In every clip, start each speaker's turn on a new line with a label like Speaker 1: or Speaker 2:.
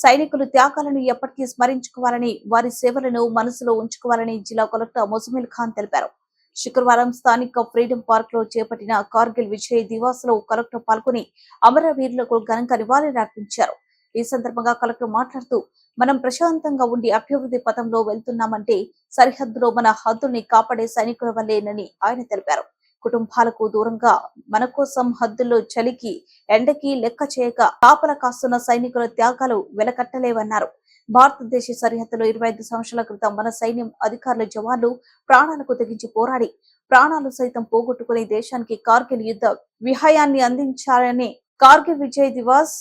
Speaker 1: సైనికులు త్యాగాలను ఎప్పటికీ స్మరించుకోవాలని, వారి సేవలను మనసులో ఉంచుకోవాలని జిల్లా కలెక్టర్ ముజమిల్ ఖాన్ తెలిపారు. శుక్రవారం స్థానిక ఫ్రీడమ్ పార్క్ లో చేపట్టిన కార్గిల్ విజయ్ దివాస్ లో కలెక్టర్ పాల్గొని అమరవీరులకు ఘనంగా నివాళులర్పించారు. ఈ సందర్భంగా కలెక్టర్ మాట్లాడుతూ, మనం ప్రశాంతంగా ఉండి అభివృద్ధి పథంలో వెళ్తున్నామంటే సరిహద్దులో మన హద్దుల్ని కాపాడే సైనికుల వల్లేనని ఆయన తెలిపారు. కుటుంబాలకు దూరంగా మన కోసం హద్దుల్లో చలికి ఎండకి లెక్క చేయక కాపలా కాస్తున్న సైనికుల త్యాగాలు వెలకట్టలేవన్నారు. భారతదేశ సరిహద్దులో 25 సంవత్సరాల క్రితం మన సైన్యం అధికారుల జవాన్లు ప్రాణాలకు తెగించి పోరాడి ప్రాణాలు సైతం పోగొట్టుకుని దేశానికి కార్గిల్ యుద్ధ విజయాన్ని అందించారని కార్గిల్ విజయ్ దివాస్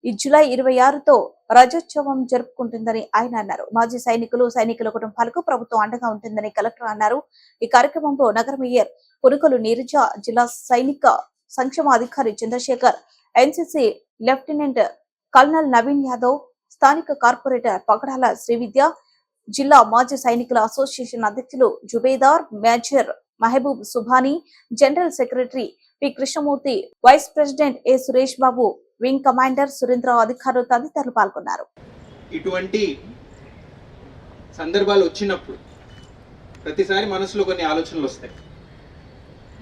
Speaker 1: ఈ జూలై 26తో రజోత్సవం జరుపుకుంటుందని ఆయన అన్నారు. మాజీ సైనికుల కుటుంబాలకు ప్రభుత్వం అండగా ఉంటుందని కలెక్టర్ అన్నారు. ఈ కార్యక్రమంలో నగర మేయర్ పునుకలు నీరజ, జిల్లా సైనిక సంక్షేమ అధికారి Chandrashekar, NCC lieutenant colonel Naveen Yadav, స్థానిక కార్పొరేటర్ పగడాల శ్రీవిద్య, జిల్లా మాజీ సైనికుల అసోసియేషన్ అధ్యక్షులు జుబేదార్, major Mahboob Subhani, general secretary P Krishnamurthy, vice president A Suresh Babu, wing commander Surendra, అధికారులు తదితరులు పాల్గొన్నారు.
Speaker 2: ఇటువంటి సందర్భాలు వచ్చినప్పుడు ప్రతిసారి మనసులో కొన్ని ఆలోచనలు వస్తాయి.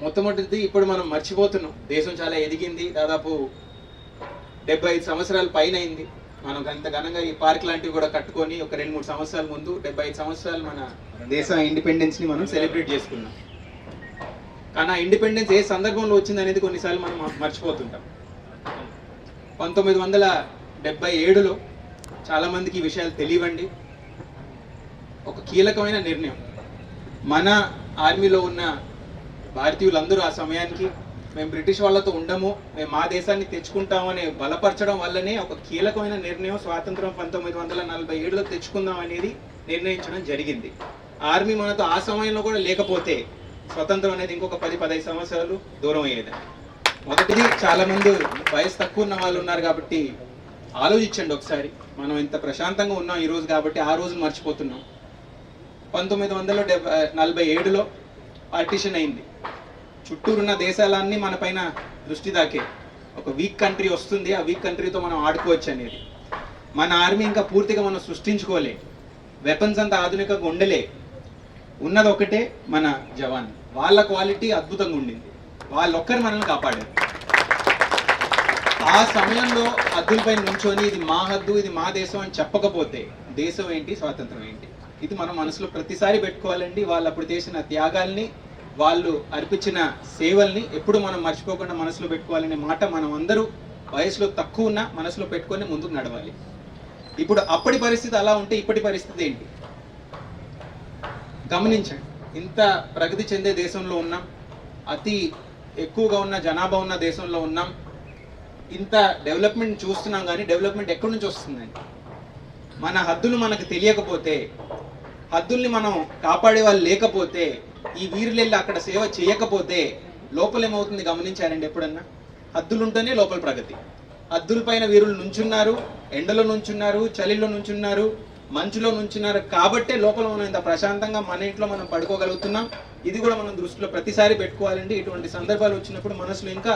Speaker 2: మొట్టమొదటిది, ఇప్పుడు మనం మర్చిపోతున్నాం, దేశం చాలా ఎదిగింది, దాదాపు 75 సంవత్సరాల పైన అయింది. మనం అంత ఘనంగా ఈ పార్క్ లాంటివి కూడా కట్టుకొని ఒక 2-3 సంవత్సరాల ముందు 75 సంవత్సరాలు మన దేశ ఇండిపెండెన్స్ని మనం సెలబ్రేట్ చేసుకున్నాం. కానీ ఆ ఇండిపెండెన్స్ ఏ సందర్భంలో వచ్చింది అనేది కొన్నిసార్లు మనం మర్చిపోతుంటాం. 1977లో చాలామందికి ఈ విషయాలు తెలియవండి. ఒక కీలకమైన నిర్ణయం, మన ఆర్మీలో ఉన్న భారతీయులందరూ ఆ సమయానికి మేము బ్రిటిష్ వాళ్ళతో ఉండము, మేము మా దేశాన్ని తెచ్చుకుంటామని బలపరచడం వల్లనే ఒక కీలకమైన నిర్ణయం స్వాతంత్రం 1947లో తెచ్చుకుందాం అనేది నిర్ణయించడం జరిగింది. ఆర్మీ మనతో ఆ సమయంలో కూడా లేకపోతే స్వతంత్రం అనేది ఇంకొక 10-15 సంవత్సరాలు దూరం అయ్యేది. మొదటిది, చాలా మంది వయసు తక్కువ ఉన్న వాళ్ళు ఉన్నారు కాబట్టి ఆలోచించండి ఒకసారి. మనం ఇంత ప్రశాంతంగా ఉన్నాం ఈరోజు కాబట్టి ఆ రోజు మర్చిపోతున్నాం. 1947లో పార్టీషన్ అయింది. చుట్టూరున్న దేశాలన్నీ మన పైన దృష్టి దాకే. ఒక వీక్ కంట్రీ వస్తుంది, ఆ వీక్ కంట్రీతో మనం ఆడుకోవచ్చు అనేది. మన ఆర్మీ ఇంకా పూర్తిగా మనం సృష్టించుకోలే, వెపన్స్ అంత ఆధునికంగా ఉండలే. ఉన్నది ఒకటే, మన జవాన్. వాళ్ళ క్వాలిటీ అద్భుతంగా ఉండింది, వాళ్ళొక్కరు మనల్ని కాపాడారు. ఆ సమయంలో హద్దులపై నుంచొని ఇది మా హద్దు, ఇది మా దేశం అని చెప్పకపోతే దేశం ఏంటి, స్వాతంత్రం ఏంటి? ఇది మనం మనసులో ప్రతిసారి పెట్టుకోవాలండి. వాళ్ళు అప్పుడు చేసిన త్యాగాల్ని, వాళ్ళు అర్పించిన సేవల్ని ఎప్పుడు మనం మర్చిపోకుండా మనసులో పెట్టుకోవాలనే మాట మనం అందరూ వయసులో తక్కువ ఉన్న మనసులో పెట్టుకొని ముందుకు నడవాలి. ఇప్పుడు అప్పటి పరిస్థితి అలా ఉంటే ఇప్పటి పరిస్థితి ఏంటి గమనించండి. ఇంత ప్రగతి చెందే దేశంలో ఉన్నాం, అతి ఎక్కువగా ఉన్న జనాభా ఉన్న దేశంలో ఉన్నాం, ఇంత డెవలప్మెంట్ చూస్తున్నాం. కానీ డెవలప్మెంట్ ఎక్కడి నుంచి వస్తుందండి? మన హద్దులు మనకు తెలియకపోతే, హద్దుల్ని మనం కాపాడే వాళ్ళు లేకపోతే, ఈ వీరులెళ్ళి అక్కడ సేవ చేయకపోతే లోపలేమవుతుంది గమనించారండి ఎప్పుడన్నా? హద్దులు ఉంటేనే లోపల ప్రగతి. హద్దులపైన వీరులు నుంచున్నారు, ఎండలో నుంచున్నారు, చలిలో నుంచున్నారు, మంచులో నుంచున్నారు కాబట్టే లోపల మనం ఇంత ప్రశాంతంగా మన ఇంట్లో మనం పడుకోగలుగుతున్నాం. ఇది కూడా మనం దృష్టిలో ప్రతిసారి పెట్టుకోవాలండి. ఇటువంటి సందర్భాలు వచ్చినప్పుడు మనసులో ఇంకా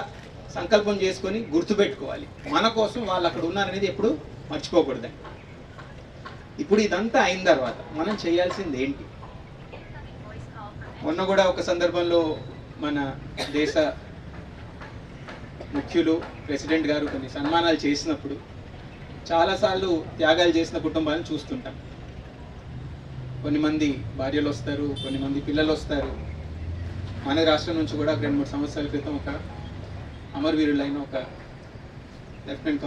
Speaker 2: సంకల్పం చేసుకొని గుర్తుపెట్టుకోవాలి, మన కోసం వాళ్ళు అక్కడ ఉన్నారనేది ఎప్పుడు మర్చిపోకూడదండి. ఇప్పుడు ఇదంతా అయిన తర్వాత మనం చేయాల్సింది ఏంటి? మొన్న కూడా ఒక సందర్భంలో మన దేశ ముఖ్యులు, ప్రెసిడెంట్ గారు కొన్ని సన్మానాలు చేసినప్పుడు చాలాసార్లు త్యాగాలు చేసిన కుటుంబాలను చూస్తుంటాం. కొన్ని మంది భార్యలు వస్తారు, కొన్ని మంది పిల్లలు వస్తారు. మన రాష్ట్రం నుంచి కూడా 2-3 సంవత్సరాల క్రితం ఒక అమరవీరులైన ఒక లెఫ్టినెంట్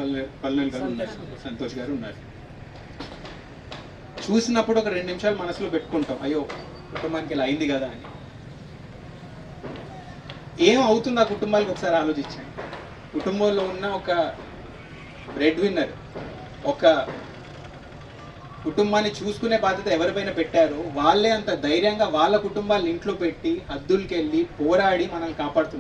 Speaker 2: కల్నల్ గారు ఉన్నారు, సంతోష్ గారు ఉన్నారు. చూసినప్పుడు ఒక 2 నిమిషాలు మనసులో పెట్టుకుంటాం, అయ్యో కుటుంబానికి ఇలా అయింది కదా అని. ఏం అవుతుంది ఆ కుటుంబాలకు ఒకసారి ఆలోచించండి. కుటుంబంలో ఉన్న ఒక బ్రెడ్ విన్నర్, ఒక కుటుంబాన్ని చూసుకునే బాధ్యత ఎవరిపైన పెట్టారో వాళ్ళే అంత ధైర్యంగా వాళ్ళ కుటుంబాలను ఇంట్లో పెట్టి హద్దులకి వెళ్ళి పోరాడి మనల్ని కాపాడుతున్నారు.